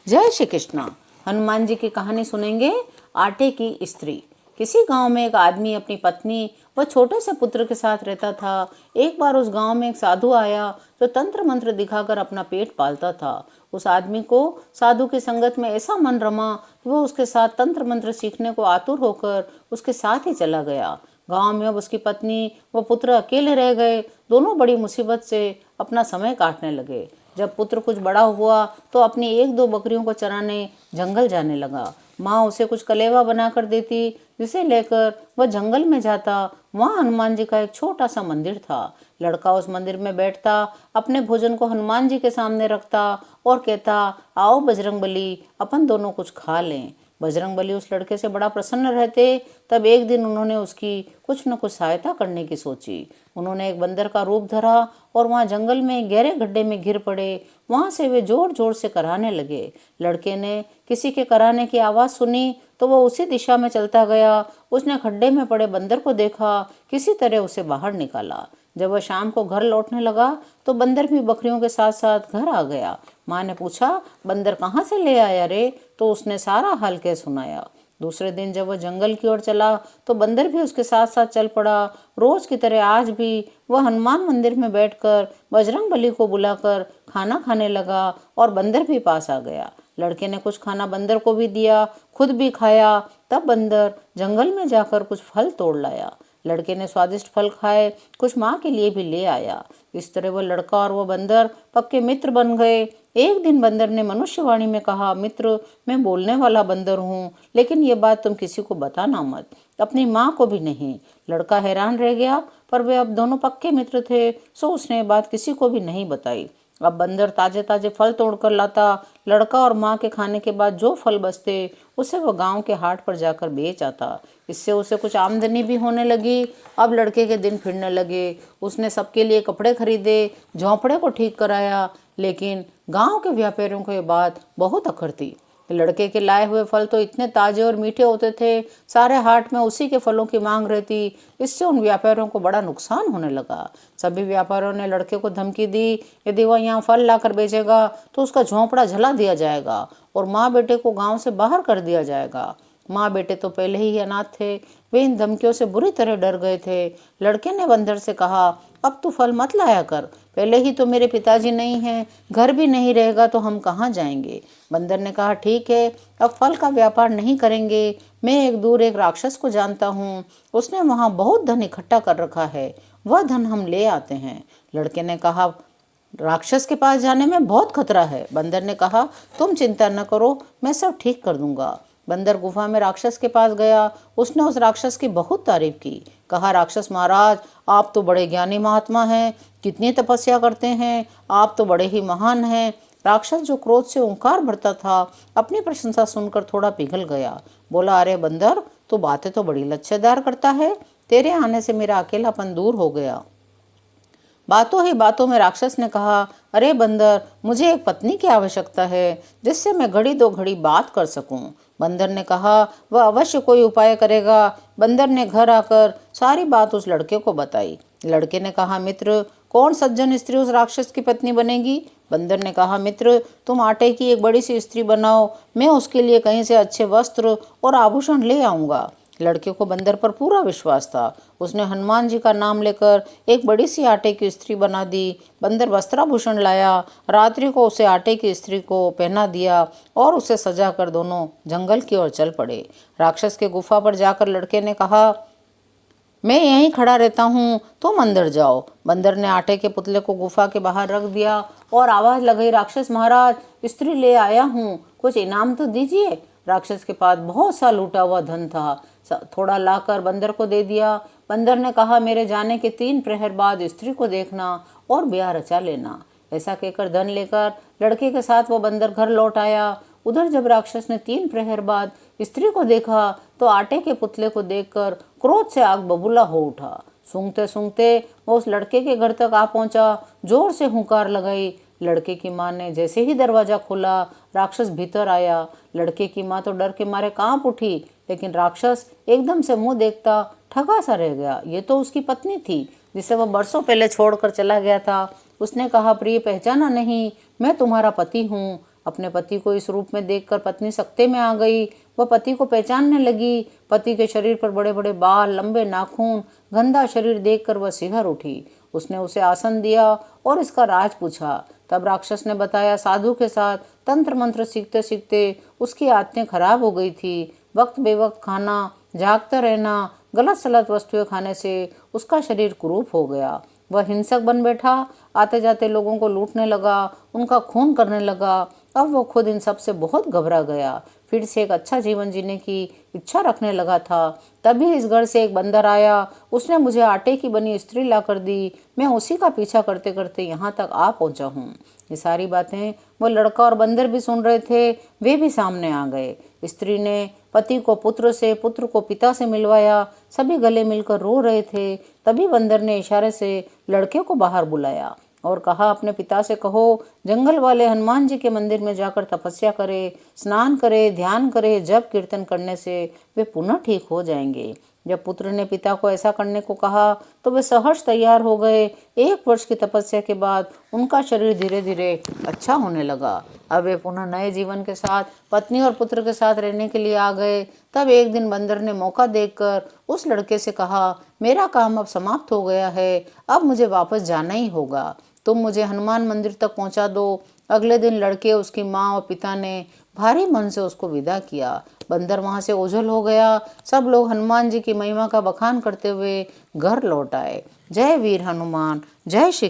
जय श्री कृष्णा। हनुमान जी की कहानी सुनेंगे। आटे की स्त्री। किसी गांव में एक आदमी अपनी पत्नी व छोटे से पुत्र के साथ रहता था। एक बार उस गांव में एक साधु आया जो तंत्र मंत्र दिखाकर अपना पेट पालता था। उस आदमी को साधु की संगत में ऐसा मन रमा कि वो उसके साथ तंत्र मंत्र सीखने को आतुर होकर उसके साथ ही चला गया। गांव में अब उसकी पत्नी व पुत्र अकेले रह गए। दोनों बड़ी मुसीबत से अपना समय काटने लगे। जब पुत्र कुछ बड़ा हुआ तो अपनी एक दो बकरियों को चराने जंगल जाने लगा। माँ उसे कुछ कलेवा बना कर देती, जिसे लेकर वह जंगल में जाता। वहाँ हनुमान जी का एक छोटा सा मंदिर था। लड़का उस मंदिर में बैठता, अपने भोजन को हनुमान जी के सामने रखता और कहता, आओ बजरंगबली, अपन दोनों कुछ खा लें। बजरंगबली उस लड़के से बड़ा प्रसन्न रहते। तब एक दिन उन्होंने उसकी कुछ न कुछ सहायता करने की सोची। उन्होंने एक बंदर का रूप धरा और वहाँ जंगल में गहरे गड्ढे में गिर पड़े। वहाँ से वे जोर जोर से कराहने लगे। लड़के ने किसी के कराहने की आवाज़ सुनी तो वह उसी दिशा में चलता गया। उसने खड्डे में पड़े बंदर को देखा, किसी तरह उसे बाहर निकाला। जब वह शाम को घर लौटने लगा तो बंदर भी बकरियों के साथ साथ घर आ गया। माँ ने पूछा, बंदर कहाँ से ले आया रे? तो उसने सारा हाल कह सुनाया। दूसरे दिन जब वह जंगल की ओर चला तो बंदर भी उसके साथ साथ चल पड़ा। रोज की तरह आज भी वह हनुमान मंदिर में बैठकर बजरंगबली को बुलाकर खाना खाने लगा और बंदर भी पास आ गया। लड़के ने कुछ खाना बंदर को भी दिया, खुद भी खाया। तब बंदर जंगल में जाकर कुछ फल तोड़ लाया। लड़के ने स्वादिष्ट फल खाए, कुछ माँ के लिए भी ले आया। इस तरह वह लड़का और वह बंदर पक्के मित्र बन गए। एक दिन बंदर ने मनुष्यवाणी में कहा, मित्र, मैं बोलने वाला बंदर हूँ, लेकिन ये बात तुम किसी को बताना मत, अपनी माँ को भी नहीं। लड़का हैरान रह गया, पर वे अब दोनों पक्के मित्र थे, सो उसने ये बात किसी को भी नहीं बताई। अब बंदर ताजे ताजे फल तोड़कर लाता। लड़का और माँ के खाने के बाद जो फल बचते उसे वो गांव के हाट पर जाकर बेच आता। इससे उसे कुछ आमदनी भी होने लगी। अब लड़के के दिन फिरने लगे। उसने सबके लिए कपड़े खरीदे, झोंपड़े को ठीक कराया, लेकिन गांव के व्यापारियों को ये बात बहुत अखरती। लड़के के लाए हुए फल तो इतने ताजे और मीठे होते थे, सारे हाट में उसी के फलों की मांग रहती। इससे उन व्यापारियों को बड़ा नुकसान होने लगा। सभी व्यापारियों ने लड़के को धमकी दी, यदि वह यहाँ फल लाकर बेचेगा तो उसका झोंपड़ा जला दिया जाएगा और माँ बेटे को गांव से बाहर कर दिया जाएगा। माँ बेटे तो पहले ही अनाथ थे, वे इन धमकियों से बुरी तरह डर गए थे। लड़के ने बंदर से कहा, अब तू फल मत लाया कर, पहले ही तो मेरे पिताजी नहीं हैं, घर भी नहीं रहेगा तो हम कहाँ जाएंगे। बंदर ने कहा, ठीक है, अब फल का व्यापार नहीं करेंगे। मैं एक दूर एक राक्षस को जानता हूँ, उसने वहाँ बहुत धन इकट्ठा कर रखा है, वह धन हम ले आते हैं। लड़के ने कहा, राक्षस के पास जाने में बहुत खतरा है। बंदर ने कहा, तुम चिंता न करो, मैं सब ठीक कर दूंगा। बंदर गुफा में राक्षस के पास गया। उसने उस राक्षस की बहुत तारीफ की। कहा, राक्षस महाराज, आप तो बड़े ज्ञानी महात्मा हैं, कितनी तपस्या करते हैं, आप तो बड़े ही महान हैं। राक्षस जो क्रोध से ओंकार भरता था, अपनी प्रशंसा सुनकर थोड़ा पिघल गया। बोला, अरे बंदर, तू बातें तो बड़ी लच्छेदार करता है, तेरे आने से मेरा अकेलापन दूर हो गया। बातों ही बातों में राक्षस ने कहा, अरे बंदर, मुझे एक पत्नी की आवश्यकता है, जिससे मैं घड़ी दो घड़ी बात कर सकूं। बंदर ने कहा, वह अवश्य कोई उपाय करेगा। बंदर ने घर आकर सारी बात उस लड़के को बताई। लड़के ने कहा, मित्र, कौन सज्जन स्त्री उस राक्षस की पत्नी बनेगी? बंदर ने कहा, मित्र, तुम आटे की एक बड़ी सी स्त्री बनाओ, मैं उसके लिए कहीं से अच्छे वस्त्र और आभूषण ले आऊंगा। लड़के को बंदर पर पूरा विश्वास था। उसने हनुमान जी का नाम लेकर एक बड़ी सी आटे की स्त्री बना दी। बंदर वस्त्राभूषण लाया। रात्रि को उसे आटे की स्त्री को पहना दिया और उसे सजाकर दोनों जंगल की ओर चल पड़े। राक्षस के गुफा पर जाकर लड़के ने कहा, मैं यहीं खड़ा रहता हूँ, तुम अंदर जाओ। बंदर ने आटे के पुतले को गुफा के बाहर रख दिया और आवाज लगाई, राक्षस महाराज, स्त्री ले आया हूँ, कुछ इनाम तो दीजिए। राक्षस के पास बहुत सा लूटा हुआ धन था, थोड़ा लाकर बंदर को दे दिया। बंदर ने कहा, मेरे जाने के 3 प्रहर बाद स्त्री को देखना और ब्याह रचा लेना। ऐसा कहकर धन लेकर लड़के के साथ वो बंदर घर लौट आया। उधर जब राक्षस ने 3 प्रहर बाद स्त्री को देखा तो आटे के पुतले को देखकर क्रोध से आग बबूला हो उठा। सूंघते सूंघते वो उस लड़के के घर तक आ पहुंचा। जोर से हुंकार लगाई। लड़के की माँ ने जैसे ही दरवाजा खोला, राक्षस भीतर आया। लड़के की माँ तो डर के मारे कांप उठी, लेकिन राक्षस एकदम से मुंह देखता ठगा सा रह गया। ये तो उसकी पत्नी थी, जिसे वह बरसों पहले छोड़कर चला गया था। उसने कहा, प्रिय, पहचाना नहीं? मैं तुम्हारा पति हूँ। अपने पति को इस रूप में देखकर पत्नी सकते में आ गई। वह पति को पहचानने लगी। पति के शरीर पर बड़े बड़े बाल, लंबे नाखून, गंदा शरीर देखकर वह सिहर उठी। उसने उसे आसन दिया और इसका राज पूछा। तब राक्षस ने बताया, साधु के साथ तंत्र मंत्र सीखते सीखते उसकी आदतें खराब हो गई थी। वक्त बेवक्त खाना, जागता रहना, गलत सलत वस्तुएं खाने से उसका शरीर कुरूप हो गया। वह हिंसक बन बैठा, आते जाते लोगों को लूटने लगा, उनका खून करने लगा। अब वो खुद इन सब से बहुत घबरा गया, फिर से एक अच्छा जीवन जीने की इच्छा रखने लगा था। तभी इस घर से एक बंदर आया। उसने मुझे आटे की बनी स्त्री ला कर दी। मैं उसी का पीछा करते करते यहाँ तक आ पहुँचा हूँ। ये सारी बातें वो लड़का और बंदर भी सुन रहे थे। वे भी सामने आ गए। स्त्री ने पति को पुत्र से, पुत्र को पिता से मिलवाया। सभी गले मिलकर रो रहे थे। तभी बंदर ने इशारे से लड़के को बाहर बुलाया और कहा, अपने पिता से कहो जंगल वाले हनुमान जी के मंदिर में जाकर तपस्या करे, स्नान करे, ध्यान करे। जप कीर्तन करने से वे पुनः ठीक हो जाएंगे। जब पुत्र ने पिता को ऐसा करने को कहा तो वे सहर्ष तैयार हो गए। 1 वर्ष की तपस्या के बाद उनका शरीर धीरे धीरे अच्छा होने लगा। अब वे पुनः नए जीवन के साथ पत्नी और पुत्र के साथ रहने के लिए आ गए। तब एक दिन बंदर ने मौका देखकर उस लड़के से कहा, मेरा काम अब समाप्त हो गया है, अब मुझे वापस जाना ही होगा। तुम मुझे हनुमान मंदिर तक पहुंचा दो। अगले दिन लड़के, उसकी माँ और पिता ने भारी मन से उसको विदा किया। बंदर वहां से ओझल हो गया। सब लोग हनुमान जी की महिमा का बखान करते हुए घर लौट आए। जय वीर हनुमान, जय श्री